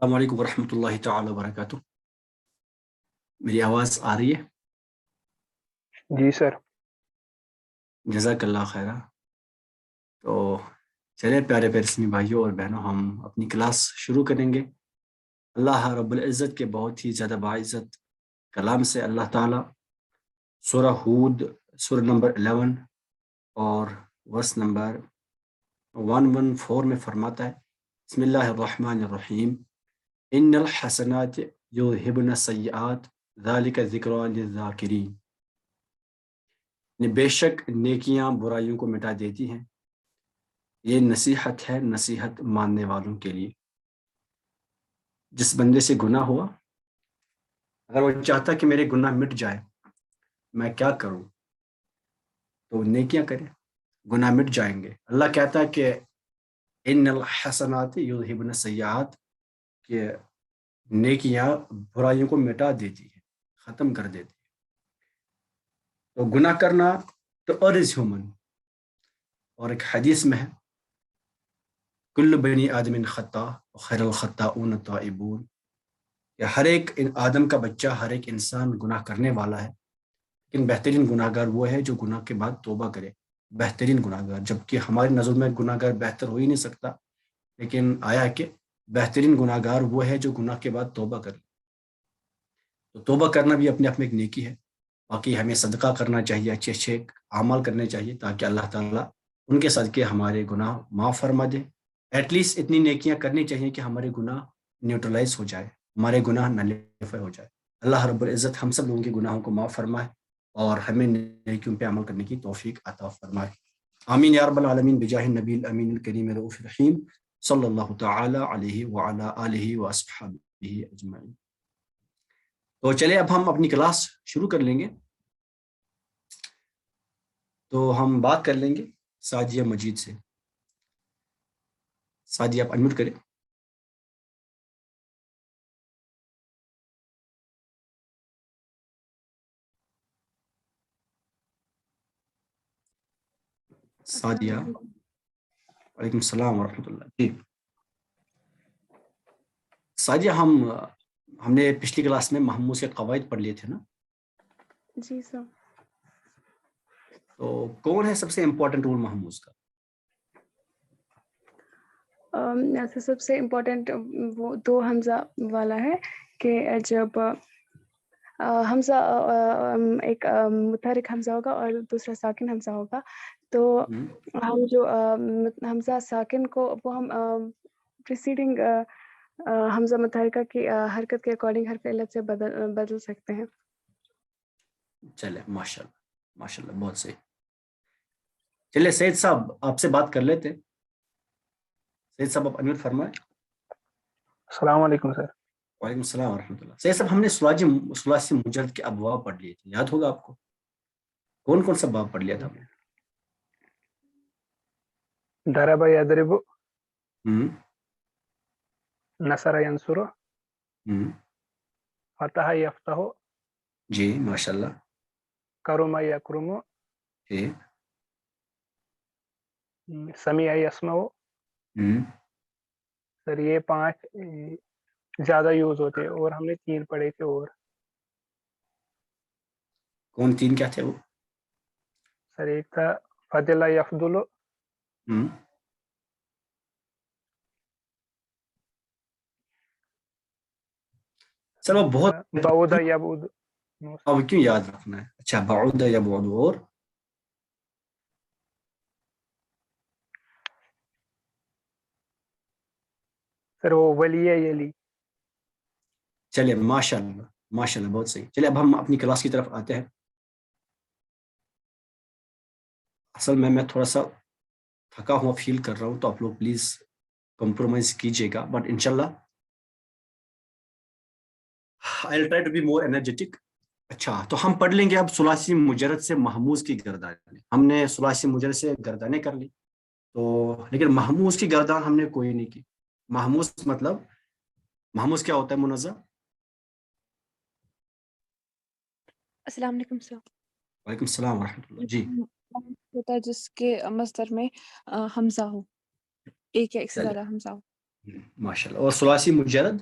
السلام علیکم ورحمۃ اللہ تعالی وبرکاتہ. میری آواز آ رہی ہے؟ جی سر. جزاک اللہ خیرہ. تو چلے پیارے پیرسمی بھائیوں اور بہنوں، ہم اپنی کلاس شروع کریں گے. اللہ رب العزت کے بہت ہی زیادہ باعزت کلام سے اللہ تعالیٰ سورہ ہود سورہ نمبر 11 اور ورس نمبر 114 میں فرماتا ہے، بسم اللہ الرحمن الرحیم، ان الحسنات یذہبن السیئات ذالک ذکری للذاکرین. بے شک نیکیاں برائیوں کو مٹا دیتی ہیں، یہ نصیحت ہے نصیحت ماننے والوں کے لیے. جس بندے سے گناہ ہوا، اگر وہ چاہتا کہ میرے گناہ مٹ جائے، میں کیا کروں؟ تو نیکیاں کرے، گناہ مٹ جائیں گے. اللہ کہتا ہے کہ ان الحسنات یذہبن السیئات، کہ نیکیاں برائیوں کو مٹا دیتی ہیں، ختم کر دیتی ہیں. تو گناہ کرنا تو ارز ہیومن، اور ایک حدیث میں ہے کل بنی آدم خطا وخیر الخطاؤن التائبون، کہ ہر ایک آدم کا بچہ، ہر ایک انسان گناہ کرنے والا ہے، لیکن بہترین گناہ گار وہ ہے جو گناہ کے بعد توبہ کرے. بہترین گناہ گار، جبکہ ہماری نظر میں گناہ گار بہتر ہو ہی نہیں سکتا، لیکن آیا کہ بہترین گناہ گار وہ ہے جو گناہ کے بعد توبہ کرے. تو توبہ کرنا بھی اپنے آپ میں ایک نیکی ہے. باقی ہمیں صدقہ کرنا چاہیے، اچھے اچھے اعمال کرنے چاہیے، تاکہ اللہ تعالیٰ ان کے صدقے ہمارے گناہ معاف فرما دے. ایٹ لیسٹ اتنی نیکیاں کرنی چاہیے کہ ہمارے گناہ نیوٹرلائز ہو جائے، ہمارے گناہ نلیفائی ہو جائے. اللہ رب العزت ہم سب لوگوں کے گناہوں کو معاف فرمائے اور ہمیں نیکیوں پہ عمل کرنے کی توفیق عطا فرمائے. آمین یا رب العالمین، بجاہ النبی الامین الکریم الرؤوف الرحیم صلی اللہ تعالی علیہ وعلی آلہ واصحابہ اجمعین. تو چلے اب ہم اپنی کلاس شروع کر لیں گے. تو ہم بات کر لیں گے سعدیہ مجید سے. سعدیہ آپ انمیوٹ کریں. سعدیہ، وعلیکم السلام ورحمۃ اللہ. جی سعدیہ، ہم نے پچھلی کلاس میں محموز کے قواعد پڑھ لیے تھے نا؟ جی سر. تو کون ہے سب سے امپورٹنٹ رول محموز کا؟ سب سے امپورٹنٹ وہ دو حمزہ والا ہے، کہ جب حمزہ ایک متحرک حمزہ ہوگا اور دوسرا ساکن حمزہ ہوگا، تو ہم جو حمزہ ساکن کو وہ ہم پریسیڈنگ حمزہ متحرکہ کی حرکت کے اکارڈنگ حرف علت سے بدل سکتے ہیں. چلے ماشاء اللہ ماشاء اللہ، بہت صحیح. چلے سید صاحب آپ سے بات کر لیتے. سید صاحب آپ انمیوٹ فرمائیں. السلام علیکم سر. وعلیکم السلام ورحمۃ اللہ. سید صاحب، ہم نے ثلاثی مجرد کے ابواب پڑھ لیے تھے، یاد ہوگا آپ کو؟ کون کون سا باب پڑھ لیا تھا ہم نے؟ ضرب یضرب، ہم نصر ینصر، ہم فتح یفتح، جی ماشاء اللہ. کرم یکرم، جی. سمیع یسمع. ہم سر یہ 5 زیادہ یوز ہوتے ہیں، اور ہم نے 3 پڑھے تھے. اور کون 3 کیا تھے وہ؟ سر ایک تھا فضل یفضل، ہم سر وہ بہت بعود یبعد. اب کیوں یاد رکھنا ہے؟ اچھا، بعود یبعد. اور سر وہ ولی یلی. چلے ماشاء اللہ ماشاء اللہ، بہت صحیح. چلے اب ہم اپنی کلاس کی طرف آتے ہیں. اصل میں تھوڑا سا تھکا ہوا فیل کر رہا ہوں، تو آپ لوگ پلیز کمپرومائز کیجیے گا، بٹ انشاءاللہ I will try to be more energetic. اچھا، تو ہم پڑھ لیں گے اب ثلاثی مجرد سے محموز کی گردانیں. ہم نے ثلاثی مجرد سے گردانیں کر لی، تو لیکن محموز کی گردان ہم نے کوئی نہیں کی. محموز مطلب، محموز کیا ہوتا ہے منزہ؟ السلام علیکم سر. وعلیکم السلام ورحمۃ اللہ. جی ہوتا ہے جس کے مصدر میں حمزہ ہو، ایک یا ایک سے زیادہ حمزہ ہو. ماشاء اللہ. اور ثلاثی مجرد؟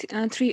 3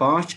5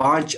5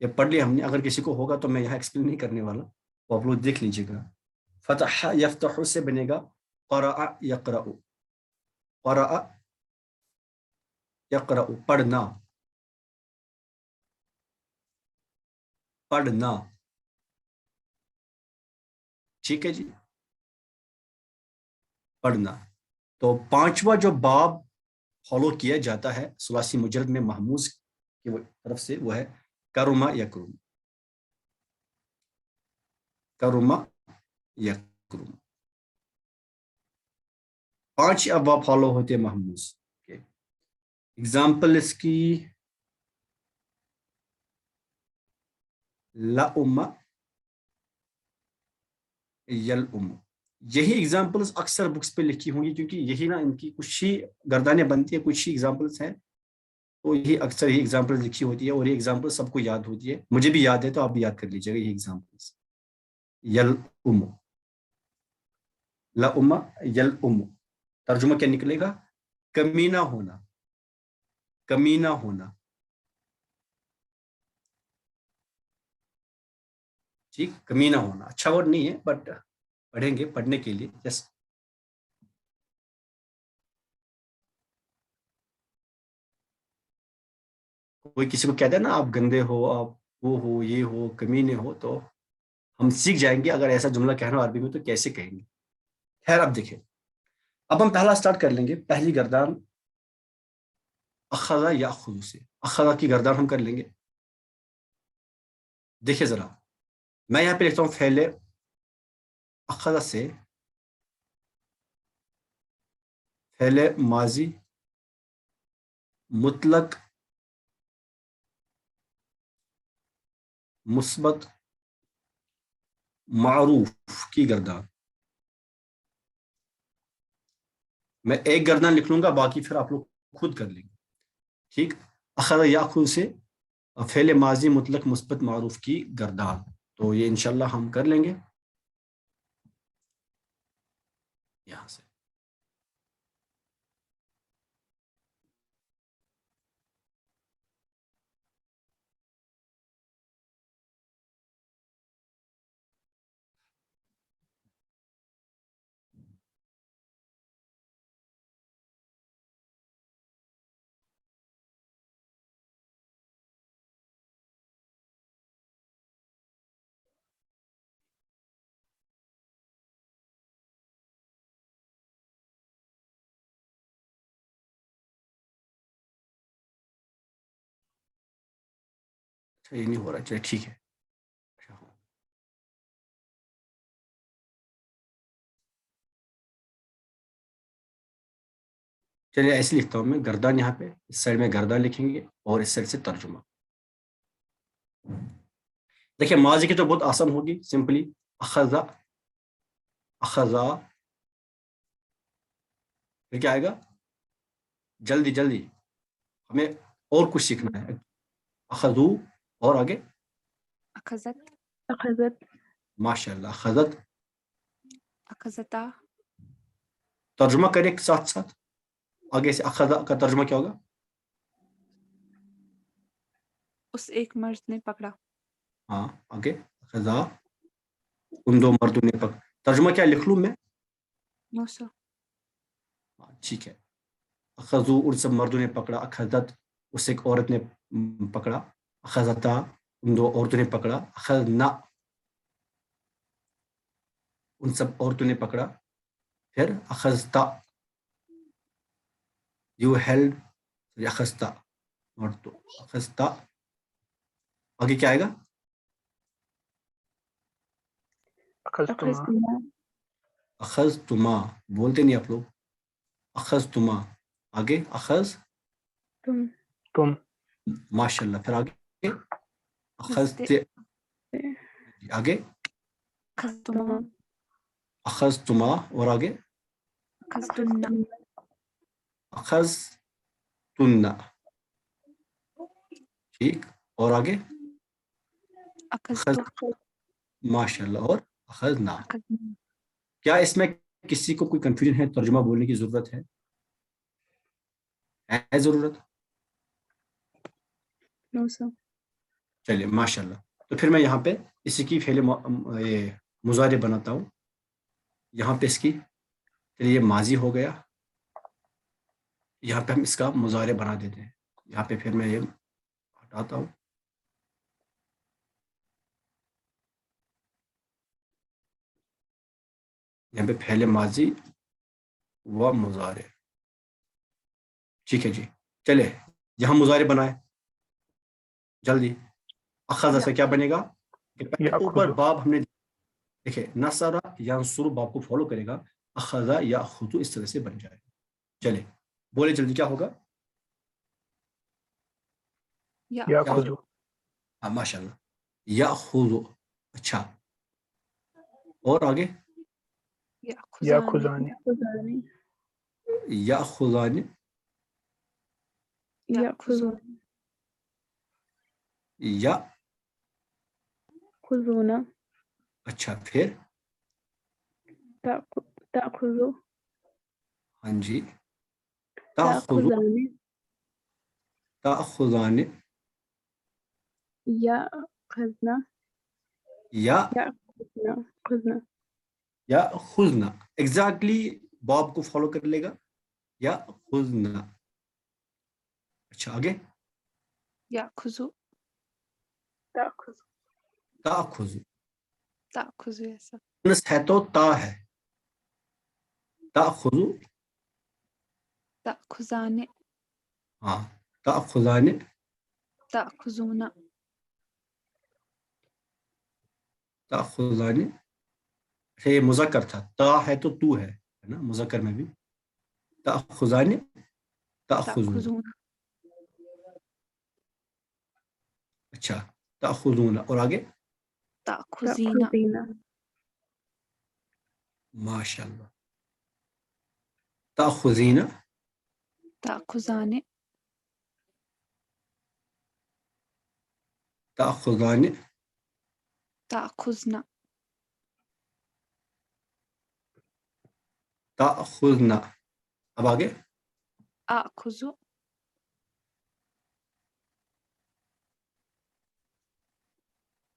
یہ پڑھ لیا ہم نے. اگر کسی کو ہوگا تو میں یہاں ایکسپلین نہیں کرنے والا, وہ آپ لوگ دیکھ لیجیے گا. فتح یفتح سے بنے گا قرأ یقرأ. قرأ یقرأ پڑھنا, پڑھنا. ٹھیک ہے جی, پڑھنا. تو پانچواں جو باب فالو کیا جاتا ہے ثلاثی مجرد میں محموز کی طرف سے, وہ ہے کرما یکرم. کرما یکرم. 5 ابواب فالو ہوتے ہیں محموز کے. اگزامپل اس کی لأم یلأم. یہی ایگزامپلس اکثر بکس پہ لکھی ہوں گی, کیونکہ یہی نا ان کی کچھ ہی گردانیں بنتی ہیں, کچھ ہی ایگزامپلس ہیں, تو یہی اکثر یہ ایگزامپل لکھی ہوتی ہے, اور یہ ایگزامپل سب کو یاد ہوتی ہے. مجھے بھی یاد ہے تو آپ بھی یاد کر لیجیے گا یہ ایگزامپلس. یلأم, لأم یلأم. ترجمہ کیا نکلے گا؟ کمینہ ہونا, کمینہ ہونا. ٹھیک, کمینہ ہونا اچھا ورڈ نہیں ہے, بٹ پڑھیں گے پڑھنے کے لیے. جسٹ کوئی کسی کو کہتا ہے نا آپ گندے ہو, آپ وہ ہو, یہ ہو, کمینے ہو, تو ہم سیکھ جائیں گے اگر ایسا جملہ کہنا عربی میں تو کیسے کہیں گے. خیر اب دیکھیں, اب ہم پہلا سٹارٹ کر لیں گے. پہلی گردان اخذ یاخذ سے. اخذ کی گردان ہم کر لیں گے. دیکھیں ذرا, میں یہاں پہ لکھتا ہوں فعل اخذ سے فعل ماضی مطلق مثبت معروف کی گردان. میں ایک گردان لکھ لوں گا, باقی پھر آپ لوگ خود کر لیں گے. ٹھیک, اخذ یاخذ سے فعل ماضی مطلق مثبت معروف کی گردان. تو یہ انشاءاللہ ہم کر لیں گے یہاں سے. یہ نہیں ہو رہا, چلیے ٹھیک ہے. چلیے ایسے لکھتا ہوں میں, گردان یہاں پہ اس سائڈ میں گردان لکھیں گے, اور اس سائڈ سے ترجمہ. دیکھیں ماضی کی تو بہت آسان ہوگی, سمپلی اخذ اخذا. پھر کیا آئے گا؟ جلدی جلدی, ہمیں اور کچھ سیکھنا ہے. اخذو, اور آگے أخذت أخذت ماشاء اللہ. اخذت. أخذتا ترجمہ کریں ساتھ ساتھ. آگے سے اخذا کا ترجمہ کیا ہوگا؟ اس ایک مرد نے پکڑا. ہاں آگے اخذا ان دو مردوں نے پکڑا. ترجمہ کیا لکھ لوں میں؟ موسو ٹھیک ہے. اخذو ان سب مردوں نے پکڑا. اخذت اس ایک عورت نے پکڑا. اخذتا ان دو عورتوں نے پکڑا. اخذنا ان سب عورتوں نے پکڑا. پھر اخذتا یو ہیلڈ. اخذتا اور تو اخذتا. آگے کیا آئے گا؟ أخذتما. اخذتما. بولتے نہیں آپ لوگ. اخذتما. آگے اخذ. تم. ماشاء اللہ. پھر آگے اخذتے. آگے أخذتما اخذتما. اور آگے أخذتن اخذتن. ٹھیک, اور آگے أخذت ماشاء اللہ. اور اخذنا. أخذنا. کیا اس میں کسی کو کوئی کنفیوژن ہے؟ ترجمہ بولنے کی ضرورت ہے ضرورت؟ No, sir. چلیے ماشاءاللہ. تو پھر میں یہاں پہ اسی کی فعل یہ مضارع بناتا ہوں. یہاں پہ اس کی چلیے یہ ماضی ہو گیا. یہاں پہ ہم اس کا مضارع بنا دیتے ہیں. یہاں پہ پھر میں یہ ہٹاتا ہوں. یہاں پہ فعل ماضی و مضارع. ٹھیک ہے جی. چلے یہاں مضارع بنائے جلدی. اخذ سے کیا بنے گا کہ پہلے اوپر باب ہم نے دیکھے نصر ینصر باب کو فالو کرے گا. اخذ یاخذ اس طرح سے بن جائے گا. چلے بولے جلدی کیا ہوگا. یاخذ. ہاں ماشاء اللہ. یاخذ. اچھا اور آگے یاخذان. یاخذان. یأخذون. یا خذون. اچھا پھر تأخذو. ہاں جی تاخذ تأخذان. تاخذان یأخذنا. یا خذنا. یا خذنا. ایگزیکٹلی باب کو فالو کر لے گا. یا خذنا. اچھا آگے یأخذ. تأخذ. تاخذ. تأخذ ایسا. ہے تو تا ہے. تاخذ. تأخذان. ہاں تاخذان. تأخذون. تاخذان. اچھا یہ مذکر تھا. تا ہے تو تو ہے نا مذکر میں بھی. تاخذان تاخذون. تأخذون. اچھا تاخذون اور آگے تأخذین. ماشاء اللہ. تاخذین. تأخذان. تاخذان. تأخذن. تاخذنا. اب آگے آخذ.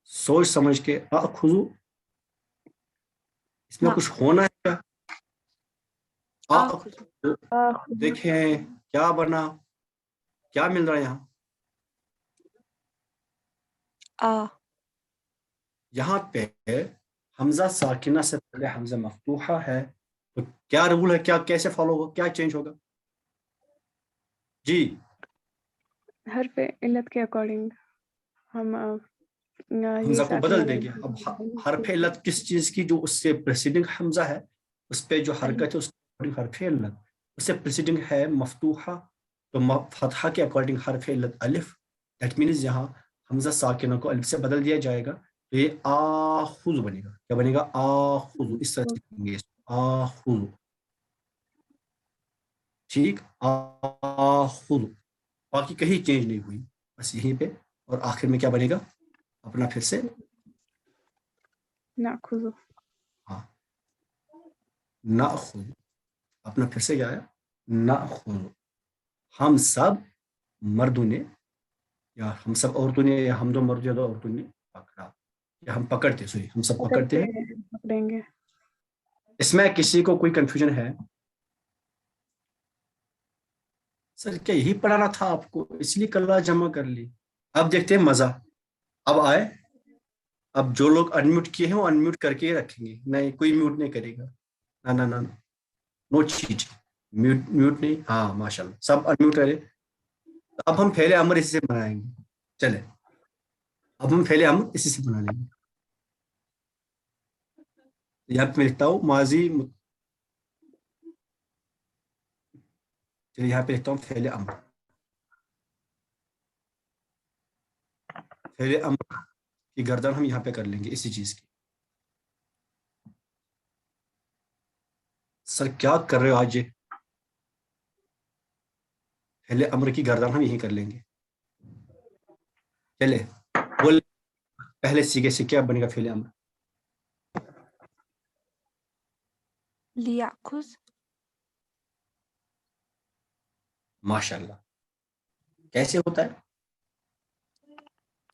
سوچ سمجھ کے آخذ. اس میں کچھ ہونا ہے کیا. آخذ. دیکھیں کیا بنا کیا مل رہا ہے یہاں. یہاں پہ حمزہ ساکنہ سے پہلے حمزہ مفتوحہ ہے تو کیا رول ہے کیا کیسے فالو ہوگا کیا چینج ہوگا. جی حرف علت کے اکارڈنگ ہم حمزہ کو بدل دیں گے. اب حرف علت کس چیز کی جو اس سے پریسیڈنگ حمزہ ہے اس پہ جو حرکت ہے اس کے حرف علت اس سے پریسیڈنگ ہے مفتوحہ تو فتحہ کے اکارڈنگ حرف علت الف. دیٹ مینز یہاں حمزہ ساکنہ کو الف سے بدل دیا جائے گا تو یہ آخذ بنے گا. کیا بنے گا آخذ. اس طرح سے لکھیں گے آخذ. ٹھیک آخذ. باقی کہیں چینج نہیں ہوئی بس یہیں پہ. اور آخر میں کیا بنے گا اپنا پھر سے نأخذ. ہاں نأخذ. اپنا پھر سے کیا آیا نأخذ. ہم سب مردوں نے یا ہم سب عورتوں نے یا ہم دو مرد یا دو عورتوں نے پکڑا یا ہم پکڑتے سوری ہم سب پکڑتے ہیں. پکڑیں گے. اس میں کسی کو کوئی کنفیوژن ہے سر کیا یہی پڑھانا تھا آپ کو اس لیے کل رات جمع کر لی. اب دیکھتے ہیں مزہ. اب آئے اب جو لوگ انمیوٹ کیے ہیں وہ انمیوٹ کر کے ہی رکھیں گے. نہیں کوئی میوٹ نہیں کرے گا. نہ نو چیٹ میوٹ نہیں. ہاں ماشاء اللہ سب انمیوٹ کرے. اب ہم فعل امر اسی سے بنائیں گے. چلے اب ہم فعل امر اسی سے بنا لیں گے. یہاں پہ میں لکھتا ہوں ماضی چلیے یہاں پہ لکھتا ہوں فعل امر. فعل امر کی گردان ہم یہاں پہ کر لیں گے اسی چیز کی. سر کیا کر رہے ہو آج یہ. فعل امر کی گردان ہم یہیں کر لیں گے. چلے بول پہلے سیکھے سے کیا بنے گا فعل امر. لیأخذ. ماشاء اللہ کیسے ہوتا ہے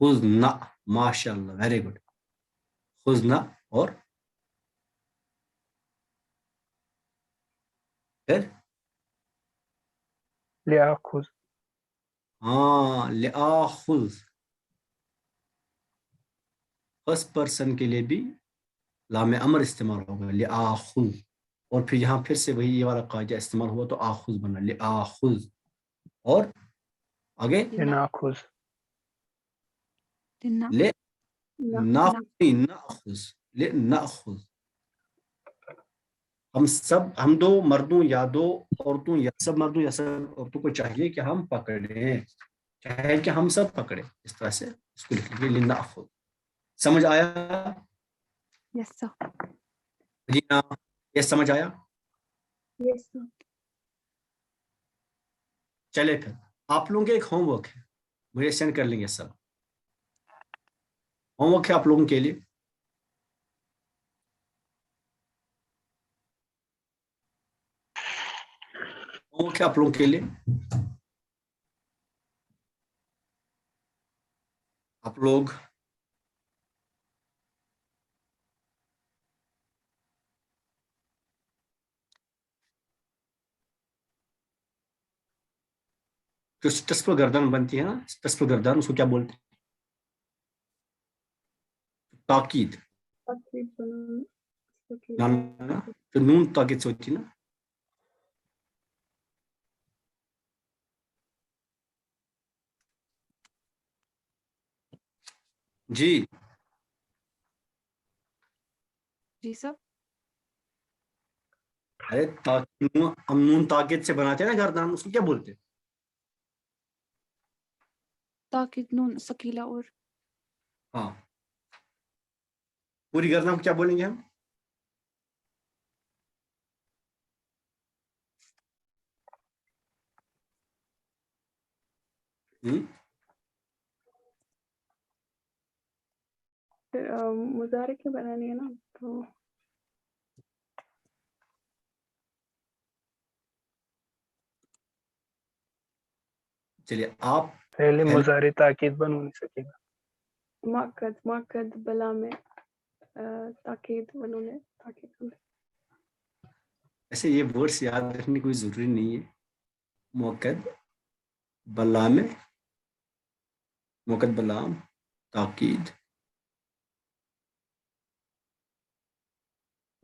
خذنا, ماشاء اللہ, ویری گڈ. خذنا اور پھر لیاخذ. ہاں, لیاخذ. فرسٹ پرسن کے لیے بھی لام امر استعمال ہوگا, لیاخذ. اور پھر یہاں پھر سے وہی یہ والا قاعدہ استعمال ہوا تو آخذ بنا, لیاخذ. اور آگے لناخذ. لے نا ناخذ, لے ناخذ. ہم دو مردوں یا دو عورتوں یا سب مردوں یا سب عورتوں کو چاہیے کہ ہم پکڑیں, چاہے کہ ہم سب پکڑیں. اس طرح سے اس کو لکھ لیجیے لناخذ. سمجھ آیا؟ یس سر. جی ہاں, یہ سمجھ آیا؟ یس چلے پھر آپ لوگوں کے ایک ہوم ورک ہے, مجھے سینڈ کر لیں گے سب. ہوم ورک ہے آپ لوگوں کے لیے. ہوم ورک ہے آپ لوگوں کے لیے. آپ لوگ جو سٹس پر گردان بنتی ہے نا, سٹس پر گردان, اس کو کیا بولتے ہیں؟ تاکید. جو نون تاکید سے ہوتی ہے نا. جی جی سر. ارے ہم نون تاکید سے بناتے ہیں نا گردان, اس کو کیا بولتے ہیں؟ تاکید نون ثقیلہ اور ہاں, پوری گردان کو کیا بولیں گے ہم؟ مظاہرے کی بنانی ہے نا, تو چلیے آپ پہلے مضارع تاکید بنو نہیں سکے گا. مؤکد بلا میں تاکید بنونے تاکید. ایسے یہ ورڈس یاد رکھنے کی کوئی ضروری نہیں ہے. موقد بلا میں, موقد بلام, تاکید,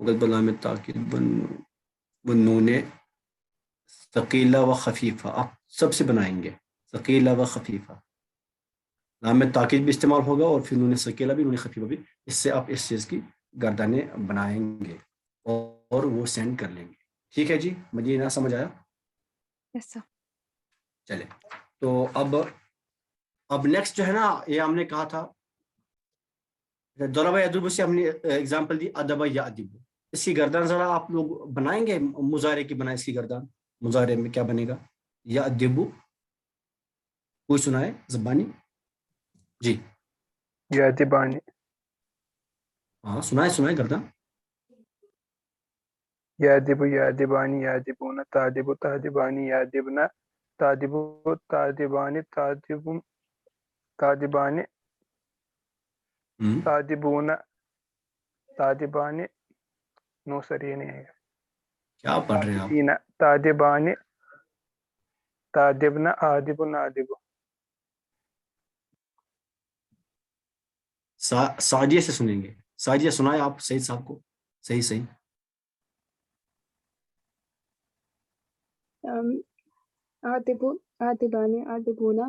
موقد بلا میں تاکید, بنون ثقیلہ و خفیفہ. آپ سب سے بنائیں گے ثقیلہ و خفیفہ. لام میں تاکید بھی استعمال ہوگا اور پھر نون ثقیلہ بھی, نون خفیفہ بھی. اس سے آپ اس چیز کی گردانیں بنائیں گے اور وہ سینڈ کر لیں گے. ٹھیک ہے جی, مجھے نہ سمجھ آیا؟ یس سر. چلے تو اب نیکسٹ جو ہے نا, یہ ہم نے کہا تھا ضرب یضرب سے ہم نے ایگزامپل دی ادب یا ادب. اس کی گردان ذرا آپ لوگ بنائیں گے, مضارع کی بنائیں اس کی گردان. مضارع میں کیا بنے گا؟ یا ادب. کوئی سنائے زبانی؟ جی یادبانی. ہاں سنائے گردان. یادب یادبانی یادبون تادب تادبانی یادبنا تادب تادبانی تادب تادبانی تادبون تادبانی. نو سر یہ نہیں ہے. کیا پڑھ رہے ہیں آپ؟ تادبانی تادبنا آدب نادب. سعدیہ سے سنیں گے. سعدیہ سنائے آپ سعید صاحب کو. صحیح آدب آدبانی آدبونا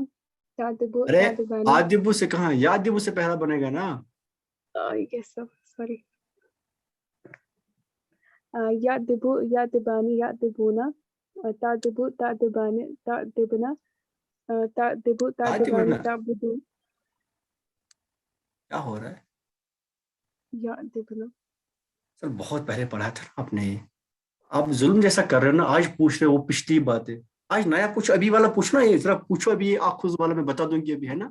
تادب ارے تادبانی. آدبو سے کہاں, یادبو سے پہلا بنے گا نا. یس سوری. یادب یادبانی یادبونا تادب تادبانی تادبنا تادب تادبانی تعبدون. کیا ہو رہا ہے؟ یادبنا سر بہت پہلے پڑھا تھا آپ نے. آپ ظلم جیسا کر رہے ہیں نا, آج پوچھ رہے وہ پچھلی بات ہے. آج نیا کچھ ابھی والا پوچھنا ہے, ذرا پوچھو ابھی. آخذ والا میں بتا دوں گی ابھی, ہے نا.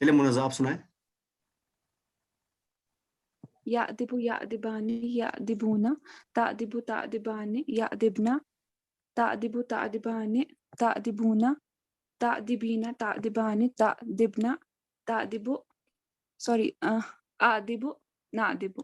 چلے منزہ آپ سنائیں. یادب یادبانی یادبونا تادب تادبانی یادبنا تادب تادبانی تادبونا ta'dibina, ta'dibani, ta'dibna, ta'dibu, sorry, a'dibu, na'dibu.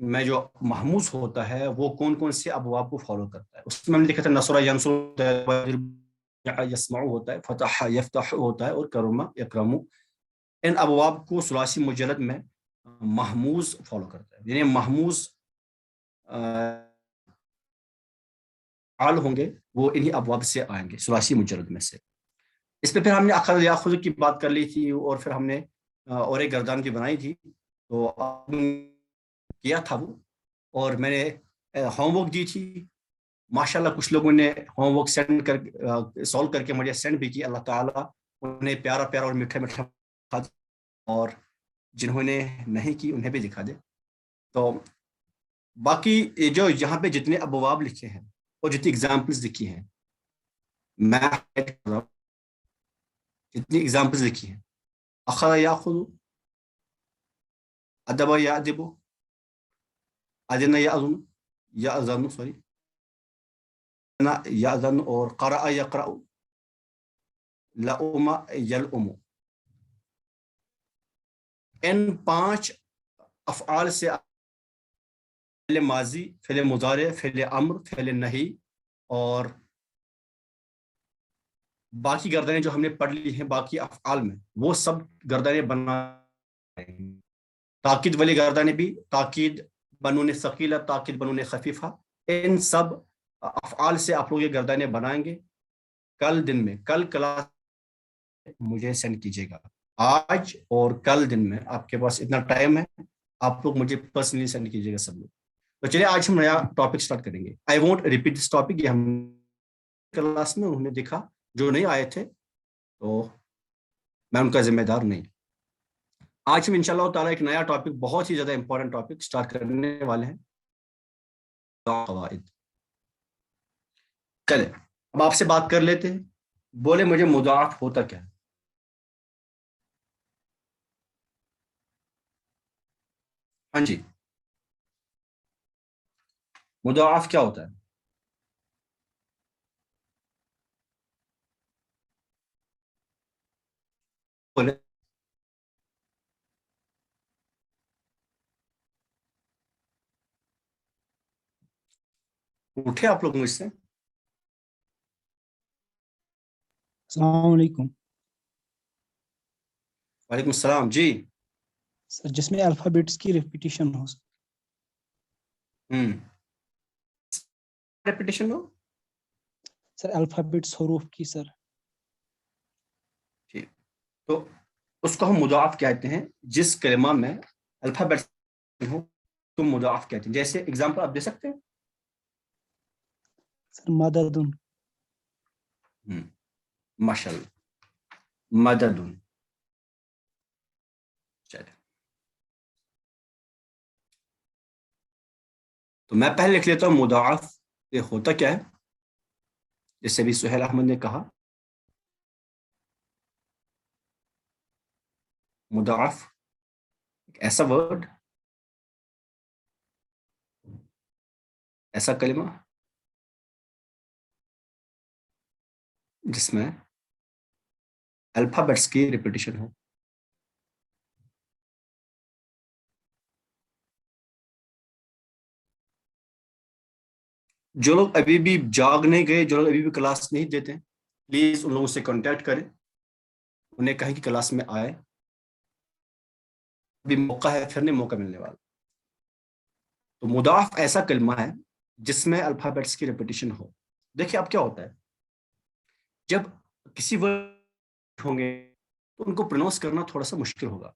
میں جو محموز ہوتا ہے وہ کون کون سے ابواب کو فالو کرتا ہے. اس میں ہم نے لکھا تھا نصر ینصر یسمع ہوتا ہے, فتح یفتح ہوتا ہے, اور کرم یکرم. ان ابواب کو ثلاثی مجلد میں محموز فالو کرتا ہے. یعنی محموز ہوں گے وہ انہی ابواب سے آئیں گے ثلاثی مجلد میں سے. اس پہ پھر ہم نے اخذ یاخذ کی بات کر لی تھی, اور پھر ہم نے اور ایک گردان کی بنائی تھی, تو کیا تھا وہ, اور میں نے ہوم ورک دی تھی. ماشاءاللہ کچھ لوگوں نے ہوم ورک سینڈ کر سالو کر کے مجھے سینڈ بھی کی. اللہ تعالیٰ انہیں پیارا پیارا اور میٹھا میٹھا دکھا دے, اور جنہوں نے نہیں کی انہیں بھی دکھا دے. تو باقی جو یہاں پہ جتنے ابواب لکھے ہیں اور جتنی اگزامپلس لکھی ہیں, میں جتنی اگزامپلس لکھی ہیں, اخذ یاخذ, ادب یادب, اذن یاذن, یاذن سوری یاذن, اور قرأ یقرأ, لؤم یلؤم. ان 5 افعال سے فعل ماضی, فعل مضارع, فعل امر, فعل نہی, اور باقی گردانیں جو ہم نے پڑھ لی ہیں باقی افعال میں, وہ سب گردانیں بنا. تاکید والی گردانیں بھی, تاکید بنون ثقیلہ, تاکید بنون خفیفہ, ان سب افعال سے آپ لوگ یہ گردانیں بنائیں گے. کل دن میں, کل کلاس مجھے سینڈ کیجیے گا. آج اور کل دن میں آپ کے پاس اتنا ٹائم ہے, آپ لوگ مجھے پرسنلی سینڈ کیجیے گا سب لوگ. تو چلیے آج ہم نیا ٹاپک سٹارٹ کریں گے. I won't repeat this topic, یہ ہم کلاس میں انہوں نے دیکھا, جو نہیں آئے تھے تو میں ان کا ذمہ دار نہیں. آج ہم انشاءاللہ تعالیٰ ایک نیا ٹاپک, بہت ہی زیادہ امپورٹنٹ ٹاپک سٹارٹ کرنے والے ہیں, قواعد. چلے اب آپ سے بات کر لیتے ہیں. بولے مجھے مضاعف ہوتا کیا ہے؟ ہاں جی, مضاعف کیا ہوتا ہے؟ بولے. اٹھے آپ لوگ مجھ سے. السلام علیکم وعلیکم السلام جی. سر. جس میں الفابیٹس کی ریپیٹیشن ہو ریپیٹیشن ہو سر, الفابیٹس حروف کی سر. ٹھیک, تو اس کو ہم مضاعف کہتے ہیں. جس کلمہ میں الفابیٹس ہو تو مضاعف کہتے ہیں. جیسے اگزامپل آپ دے سکتے ہیں؟ سر مددن. ماشاءاللہ, مددن. چلے, تو میں پہلے لکھ لیتا ہوں مضاعف یہ ہوتا کیا ہے. جیسے بھی سہیل احمد نے کہا, مضاعف ایک ایسا ورڈ, ایسا کلمہ جس میں الفابیٹس کی ریپیٹیشن ہو. جو لوگ ابھی بھی جاگ نہیں گئے, جو لوگ ابھی بھی کلاس نہیں دیتے, پلیز ان لوگوں سے کانٹیکٹ کریں, انہیں کہیں کہ کلاس میں آئے. ابھی موقع ہے, پھر نہیں موقع ملنے والا. تو مضاعف ایسا کلمہ ہے جس میں الفابیٹس کی ریپیٹیشن ہو. دیکھیے اب کیا ہوتا ہے, جب کسی ورڈ ہوں گے تو ان کو پروناؤنس کرنا تھوڑا سا مشکل ہوگا,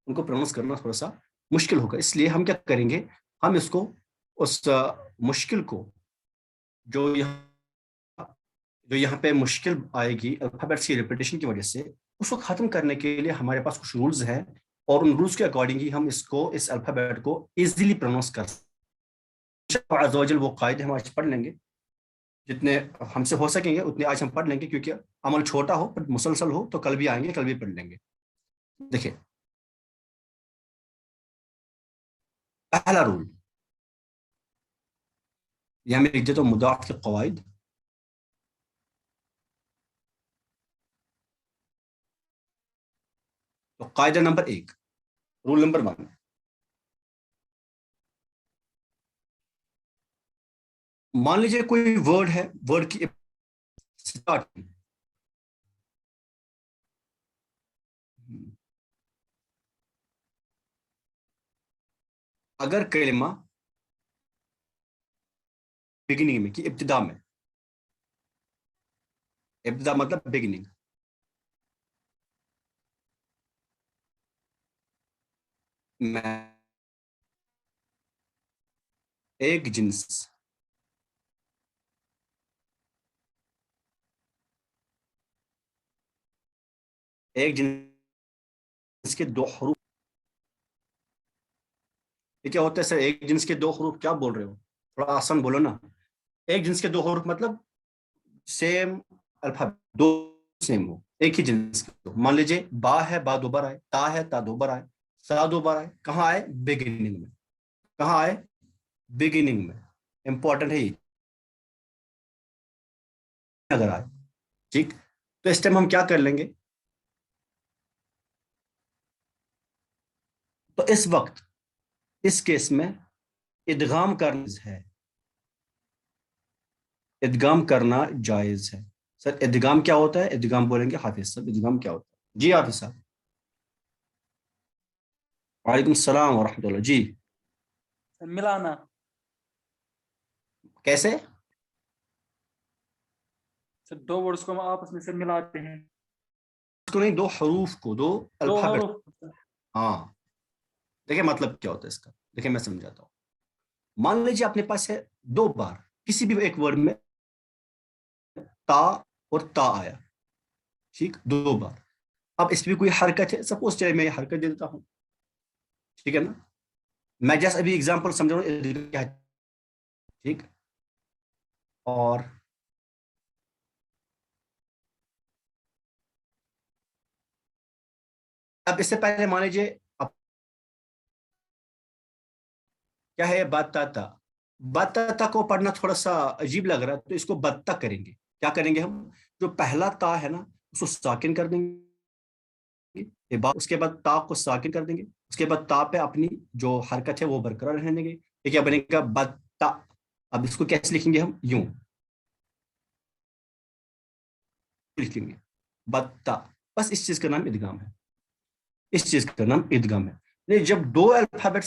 ان کو پروناؤنس کرنا تھوڑا سا مشکل ہوگا. اس لیے ہم کیا کریں گے, ہم اس کو اس مشکل کو جو یہاں پہ مشکل آئے گی الفابیٹس کی ریپیٹیشن کی وجہ سے, اس کو ختم کرنے کے لیے ہمارے پاس کچھ رولز ہیں, اور ان رولز کے اکارڈنگ ہی ہم اس الفابیٹ کو ایزیلی پروناؤنس کر سکتے ہیں. وہ قاعدے ہم آج پڑھ لیں گے, جتنے ہم سے ہو سکیں گے اتنے آج ہم پڑھ لیں گے, کیونکہ عمل چھوٹا ہو پر مسلسل ہو تو کل بھی آئیں گے, کل بھی پڑھ لیں گے. دیکھیں پہلا رول, یہاں میں لکھ دیتا ہوں مضاعف کے قواعد. تو قاعدہ نمبر 1, رول نمبر 1, مان لیجیے کوئی ورڈ ہے, ورڈ کی اسٹارٹنگ اگر کلمہ بگننگ میں کہ ابتدا میں, ابتدا مطلب بگننگ, میں ایک جنس, ایک جنس کے دو حروف, یہ کیا ہوتا ہے سر؟ ایک جنس کے دو حروف کیا بول رہے ہو؟ تھوڑا آسان بولو نا. ایک جنس کے دو حروف مطلب سیم الفابیٹ, دو سیم ہو, ایک ہی جنس کے دو. مان لیجیے با ہے, با دو بار آئے, تا ہے, تا دو بار آئے, سا دو بار آئے. کہاں آئے؟ بگننگ میں. کہاں آئے؟ بگننگ میں. امپورٹنٹ ہے یہ اگر آئے. ٹھیک, تو اس ٹائم ہم کیا کر لیں گے؟ تو اس وقت اس کیس میں ادغام کرنا ہے, ادغام کرنا جائز ہے. سر ادغام کیا ہوتا ہے؟ ادغام بولیں گے حافظ صاحب, ادغام کیا ہوتا ہے؟ جی حافظ صاحب. وعلیکم السلام ورحمۃ اللہ. جی ملانا. کیسے؟ سر دو ورڈز کو ہم آپس میں سے ملاتے ہیں. اس کو نہیں, دو حروف کو, دو دو الفابیٹ. حروف. ہاں دیکھیں مطلب کیا ہوتا ہے اس کا, دیکھیں میں سمجھاتا ہوں. مان لیجیے اپنے پاس ہے دو بار کسی بھی ایک ورڈ میں تا اور تا آیا, ٹھیک, دو بار. اب اس پہ کوئی حرکت ہے, سپوز چلے میں یہ حرکت دے دیتا ہوں, ٹھیک ہے نا. میں جیسے ابھی اگزامپل سمجھا رہا ہوں کیا ہے, ٹھیک. اور اب اس سے پہلے مان لیجیے کیا ہے باتاتا. باتاتا کو پڑھنا تھوڑا سا عجیب لگ رہا ہے, تو اس کو بتا کریں گے. کیا کریں گے ہم؟ جو پہلا تا ہے نا اس کو ساکن کر دیں گے, اس کے بعد تا کو ساکن کر دیں گے, اس کے بعد تا پہ اپنی جو حرکت ہے وہ برقرار رہنے دیں گے. یہ کیا بنے گا؟ بتا. اب اس کو کیسے لکھیں گے ہم؟ یوں لکھیں گے, بتا. بس اس چیز کا نام ادغام ہے, اس چیز کا نام ادغام ہے. جب دو الفابیٹ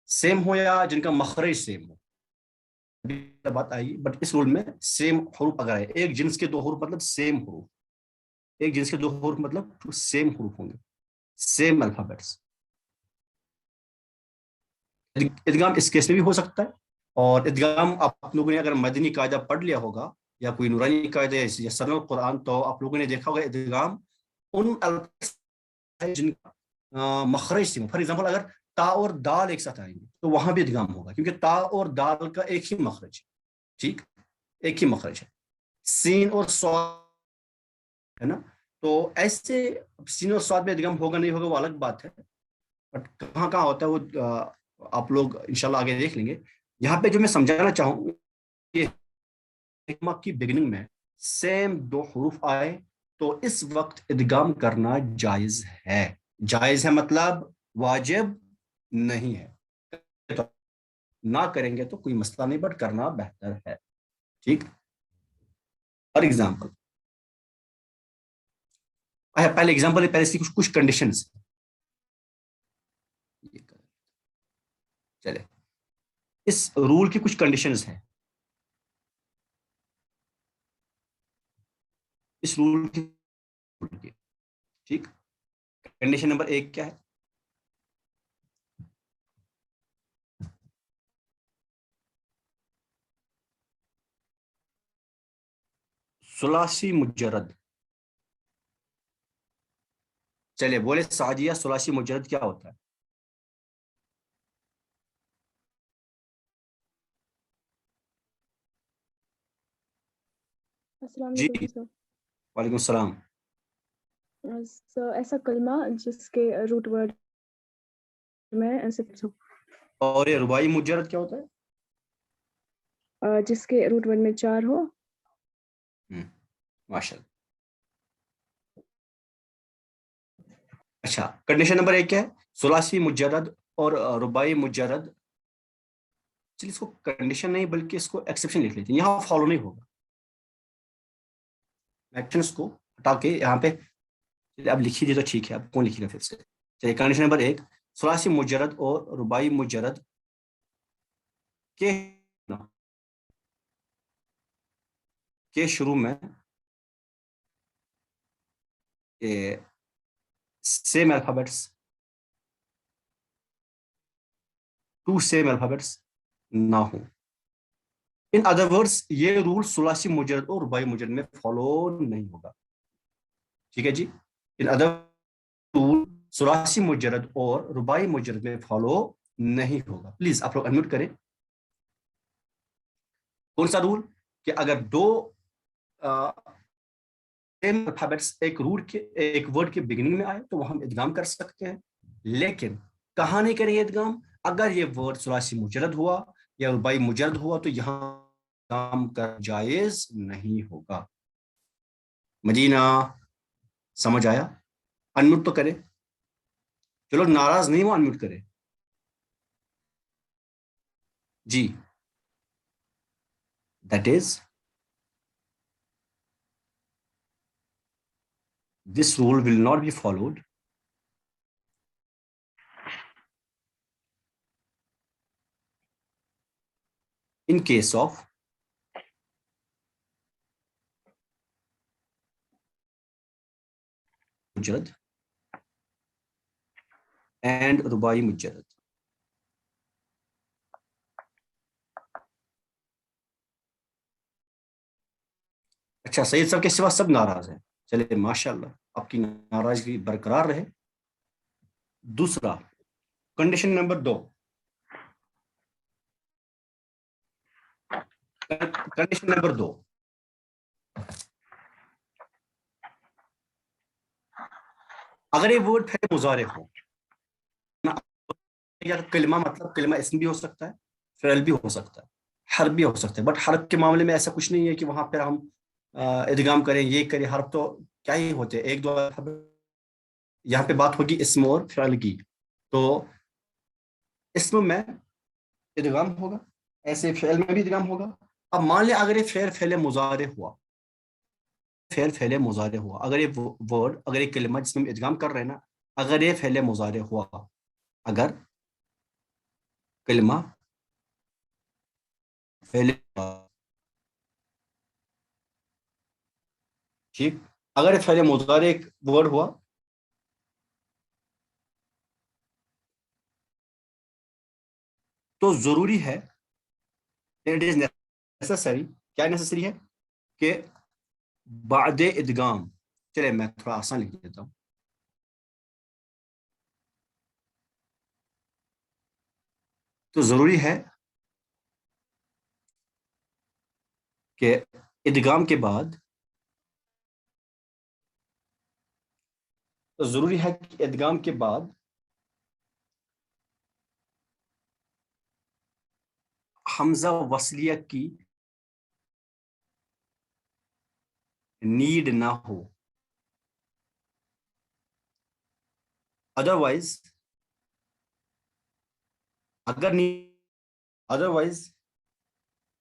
سیم ہو یا جن کا مخرج سیم ہو, بات آئی, بٹ اس رول میں سیم حروف اگر آئے, ایک جنس کے دو حروف مطلب سیم حروف, ایک جنس کے دو حروف مطلب سیم حروف ہوں گے, سیم الفابیٹس. ادغام اس کیس میں بھی ہو سکتا ہے. اور ادغام آپ لوگوں نے اگر مدنی قاعدہ پڑھ لیا ہوگا یا کوئی نورانی قاعدہ یا سر القرآن, تو آپ لوگوں نے دیکھا ہوگا ادغام ان جن کا مخرج سے, فار ایگزامپل اگر تا اور دال ایک ساتھ آئیں گے تو وہاں بھی ادغام ہوگا, کیونکہ تا اور دال کا ایک ہی مخرج ہے, ٹھیک, ایک ہی مخرج ہے. سین اور صاد ہے نا, تو ایسے سین اور صاد میں ادغام ہوگا نہیں ہوگا وہ الگ بات ہے, بٹ کہاں کہاں ہوتا ہے وہ آپ لوگ انشاءاللہ آگے دیکھ لیں گے. یہاں پہ جو میں سمجھانا چاہوں یہ کی بگننگ میں سیم دو حروف آئے تو اس وقت ادغام کرنا جائز ہے. جائز ہے مطلب واجب نہیں ہے, نہ کریں گے تو کوئی مسئلہ نہیں, بٹ کرنا بہتر ہے. ٹھیک, فار ایگزامپل پہلے ایگزامپل پہلے سے کچھ کنڈیشنز. چلے اس رول کی کچھ کنڈیشنز ہیں, اس رول کی, ٹھیک. کنڈیشن نمبر 1 کیا ہے؟ ثلاثی مجرد. چلے بولے سعدیہ, ثلاثی مجرد کیا ہوتا ہے؟ السلام جی علیکم سر. وعلیکم السلام. ایسا کلمہ جس کے روٹ ورڈ میں ایسے اور یہ رباعی مجرد کیا ہوتا ہے؟ جس کے روٹ ورڈ میں 4 ہو. ماشاء اللہ. اچھا, کنڈیشن نمبر 1 کیا ہے؟ ثلاثی مجرد اور رباعی مجرد چلیے اس کو کنڈیشن نہیں بلکہ اس کو ایکسیپشن لکھ لیتے ہیں. یہاں فالو نہیں ہوگا, ایکشنس کو ہٹا کے یہاں پہ اب لکھی دی تو ٹھیک ہے, اب کون لکھے گا پھر سے. چلیے کنڈیشن نمبر 1, ثلاثی مجرد اور رباعی مجرد کے شروع میں سیم الفابیٹس, 2 سیم الفابیٹس نہ ہوں. ان ادر ورڈس یہ رول ثلاثی مجرد اور رباعی مجرد میں فالو نہیں ہوگا. ٹھیک ہے جی, ان ادر رول ثلاثی مجرد اور رباعی مجرد میں فالو نہیں ہوگا. پلیز آپ لوگ انمیوٹ کریں. کون سا رول؟ کہ اگر 2 سیم الفابیٹس ایک ورڈ کے بگننگ میں آئے تو وہ ہم ادغام کر سکتے ہیں, لیکن کہاں نہیں کریں گے ادغام؟ اگر یہ ورڈ ثلاثی مجرد ہوا یا رباعی مجرد ہوا تو یہاں ادغام کر جائز نہیں ہوگا. مدینہ سمجھ آیا؟ انمیوٹ تو کرے. چلو ناراض نہیں ہو, انمیوٹ کرے. جی, that is this rule will not be followed in case of مجرد and رباعی مجرد. اچھا, سید صاحب کے سوا سب ناراض ہیں. چلے ماشاءاللہ, آپ کی ناراضگی برقرار رہے. دوسرا کنڈیشن نمبر 2, کنڈیشن نمبر 2, اگر یہ ورڈ فعل مضارع ہو, یا کلمہ مطلب کلمہ اسم بھی ہو سکتا ہے, فعل بھی ہو سکتا ہے, حرف بھی ہو سکتا ہے, بٹ حرف کے معاملے میں ایسا کچھ نہیں ہے کہ وہاں پہ ہم ادغام کریں, یہ کریں. حرف تو کیا ہی ہوتے ہیں, 1 2. یہاں پہ بات ہوگی اسم اور فعل کی, تو اسم میں ادغام ہوگا, ایسے فعل میں بھی ادغام ہوگا. اب مان لیں اگر یہ فعل مضارع ہوا, فعل مضارع ہوا, اگر یہ ورڈ, اگر یہ کلمہ جس میں ہم ادغام کر رہے ہیں نا, اگر یہ فعل مضارع ہوا, اگر کلمہ فعل, ٹھیک, اگر فعل مضارع ایک ورڈ ہوا تو ضروری ہے, اٹ از نیسیسری, کیا نیسیسری ہے کہ بعد ادغام, چلے میں تھوڑا آسان لکھ دیتا ہوں, تو ضروری ہے کہ ادغام کے بعد, تو ضروری ہے کہ ادغام کے بعد حمزہ وصلیہ کی نیڈ نہ ہو. ادروائز ادروائز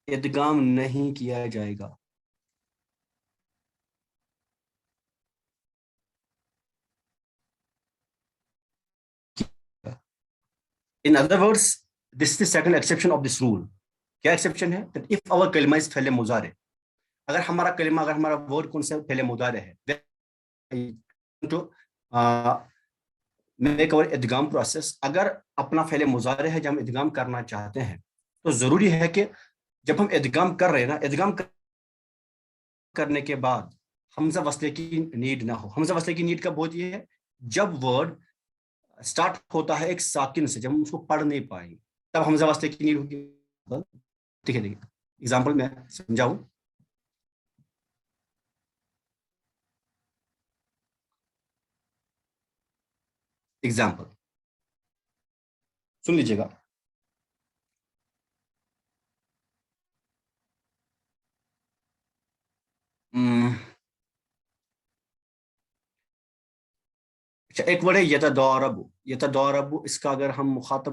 ادغام نہیں کیا جائے گا. In other words, this is the second exception of this rule. کیا ایکسیپشن ہے؟ that if our کلمہ is فعل مضارع, اگر ہمارا کلمہ, اگر ہمارا ورڈ کون سا فعل مضارع ہے, to make our ادغام پروسیس, اگر اپنا فعل مضارع ہے جو ہم ادغام کرنا چاہتے ہیں, تو ضروری ہے کہ جب ہم ادغام کر رہے ہیں نا, ادغام کرنے کے بعد حمزہ وصلے کی نیڈ نہ ہو. حمزہ وصلے کی نیڈ کب ہوتی ہے؟ جب ورڈ سٹارٹ ہوتا ہے ایک ساکن سے, جب ہم اس کو پڑھ نہیں پائیں گے تب حمزہ وصلے کی نیڈ ہوگی. ٹھیک ہے, دیکھیے ایگزامپل میں سمجھاؤں. ایگزامپل سن لیجیے گا. اچھا, ایک ورڈ ہے یتدارب. یتدارب, اس کا اگر ہم مخاطب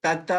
فتتضارب,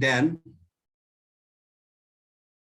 then,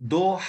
2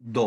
2,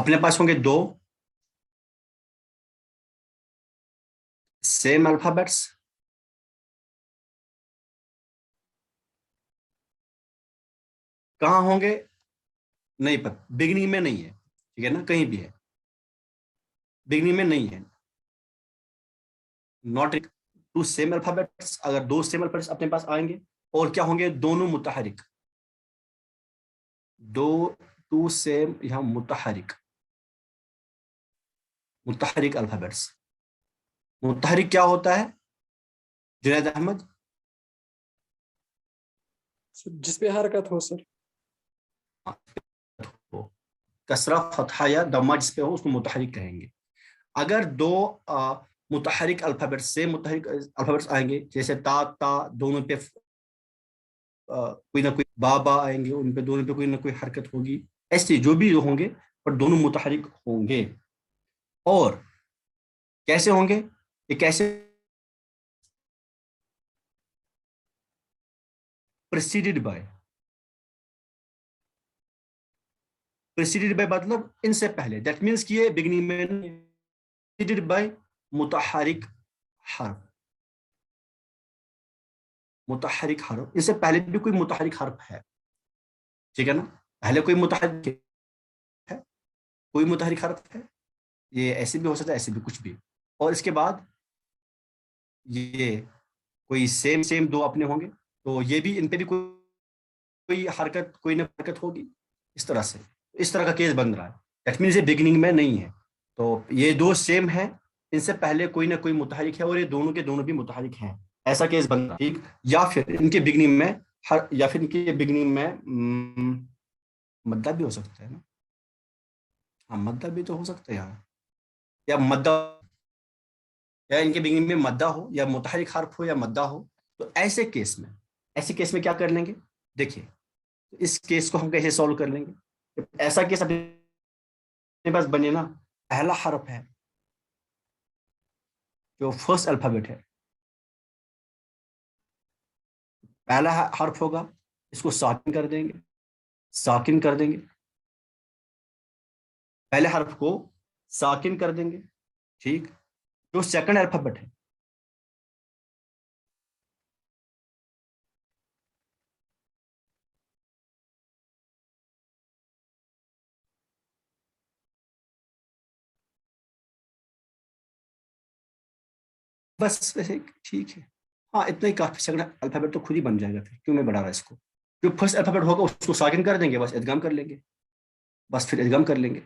اپنے پاس ہوں گے 2 سیم الفابیٹس، کہاں ہوں گے نہیں پتہ، بگننگ میں نہیں ہے، ٹھیک ہے نا، کہیں بھی ہے بگننگ میں نہیں ہے، ناٹ 2 سیم الفابیٹس. اگر 2 سیم الفابیٹس اپنے پاس آئیں گے اور کیا ہوں گے، دونوں متحرک، 2 سیم یہاں متحرک الفابیٹس. متحرک کیا ہوتا ہے جنید احمد؟ جس پہ حرکت ہو سر. کسرہ، فتحہ یا دمہ جس پہ ہو اس کو متحرک کہیں گے. اگر 2 متحرک الفابیٹس سے متحرک الفابیٹس آئیں گے، جیسے تا دونوں پہ کوئی نہ کوئی با آئیں گے، ان پہ دونوں پہ کوئی نہ کوئی حرکت ہوگی، ایسے جو بھی ہوں گے پر دونوں متحرک ہوں گے. اور کیسے ہوں گے یہ کیسے؟ preceded by مطلب ان سے پہلے، دیٹ مینس کہ یہ بگننگ میں preceded by متحرک حرف، اس سے پہلے بھی کوئی متحرک حرف ہے، ٹھیک ہے نا، پہلے کوئی متحرک ہے، کوئی متحرک حرف ہے، یہ ایسے بھی ہو سکتا ہے ایسے بھی کچھ بھی. اور اس کے بعد یہ کوئی سیم 2 اپنے ہوں گے تو یہ بھی ان پہ بھی کوئی حرکت، کوئی نہ حرکت ہوگی. اس طرح سے اس طرح کا کیس بن رہا ہے. دیٹ مینس یہ بگننگ میں نہیں ہے، تو یہ 2 سیم ہے، ان سے پہلے کوئی نہ کوئی متحرک ہے اور یہ دونوں کے دونوں بھی متحرک ہیں، ایسا کیس بن رہا ہے. ٹھیک، یا پھر ان کے بگننگ میں مدہ بھی ہو سکتا ہے نا، ہاں مدہ بھی تو ہو سکتا ہے یہاں، یا مدہ، یا ان کے بگننگ میں مدہ ہو یا متحرک حرف ہو یا مدہ ہو. تو ایسے کیس میں کیا کر لیں گے، دیکھیے اس کیس کو ہم کیسے سولو کر لیں گے. ایسا کیس اپنے پاس بنے نا، پہلا حرف ہے جو فرسٹ الفابیٹ ہے، پہلا حرف ہوگا، اس کو ساکن کر دیں گے، پہلے حرف کو ساکن کر دیں گے. ٹھیک، جو سیکنڈ الفابیٹ ہے بس ویسے ٹھیک ہے، ہاں اتنا ہی کافی. سیکنڈ الفابیٹ تو خود ہی بن جائے گا، پھر کیوں میں بڑھا رہا اس کو. جو فرسٹ الفابیٹ ہوگا اس کو ساکن کر دیں گے، بس ادغام کر لیں گے، بس پھر ادغام کر لیں گے،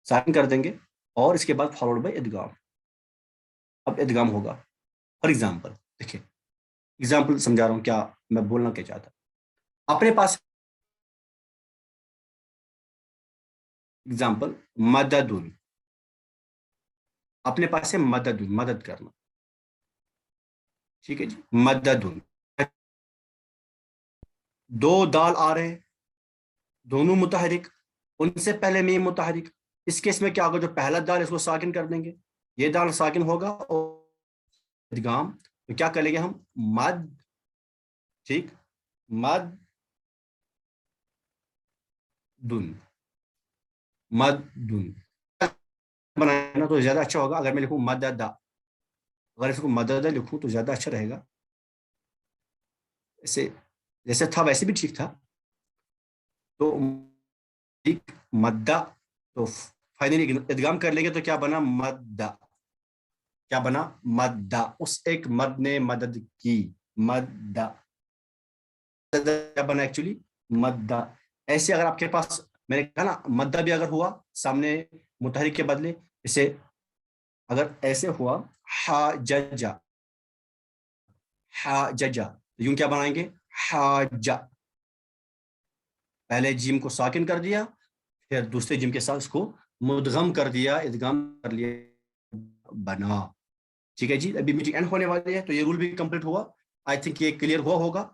ساکن کر دیں گے اور اس کے بعد فالوڈ بائی ادغام. اب ادغام ہوگا. فار ایگزامپل دیکھیں، ایگزامپل سمجھا رہا ہوں کیا میں بولنا کیا چاہتا. اپنے پاس ایگزامپل مددن، اپنے پاس ہے مددن، مدد کرنا، ٹھیک ہے جی، مددن. 2 دال آ رہے ہیں، دونوں متحرک، ان سے پہلے میں متحرک. اس کیس میں کیا ہوگا، جو پہلا دال اس کو ساکن کر دیں گے، یہ دال ساکن ہوگا اور ادغام. تو کیا کریں گے ہم، مد، ٹھیک، مد دن بنانا تو زیادہ اچھا ہوگا. اگر میں لکھوں مدد، اگر اس کو مدد لکھوں تو زیادہ اچھا رہے گا. ایسے جیسے تھا ویسے بھی ٹھیک تھا. تو مدہ، تو فائنلی ادغام کر لیں گے تو کیا بنا، مدہ. کیا بنا، مدہ. اس ایک مد نے مدد کی، مدہ. کیا بنا ایکچولی، مدہ. ایسے اگر آپ کے پاس، میں نے کہا نا مدہ بھی اگر ہوا سامنے متحرک کے بدلے، اسے اگر ایسے ہوا حاججا، حاججا، یوں کیا بنائیں گے، حاجہ. پہلے جیم کو ساکن کر دیا، پھر دوسرے جیم کے ساتھ اس کو مدغم کر دیا، ادغام کر لیا، بنا. ٹھیک ہے جی، ابھی میٹنگ اینڈ ہونے والی ہے تو یہ رول بھی کمپلیٹ ہوا. آئی تھنک یہ کلیئر ہوا ہوگا.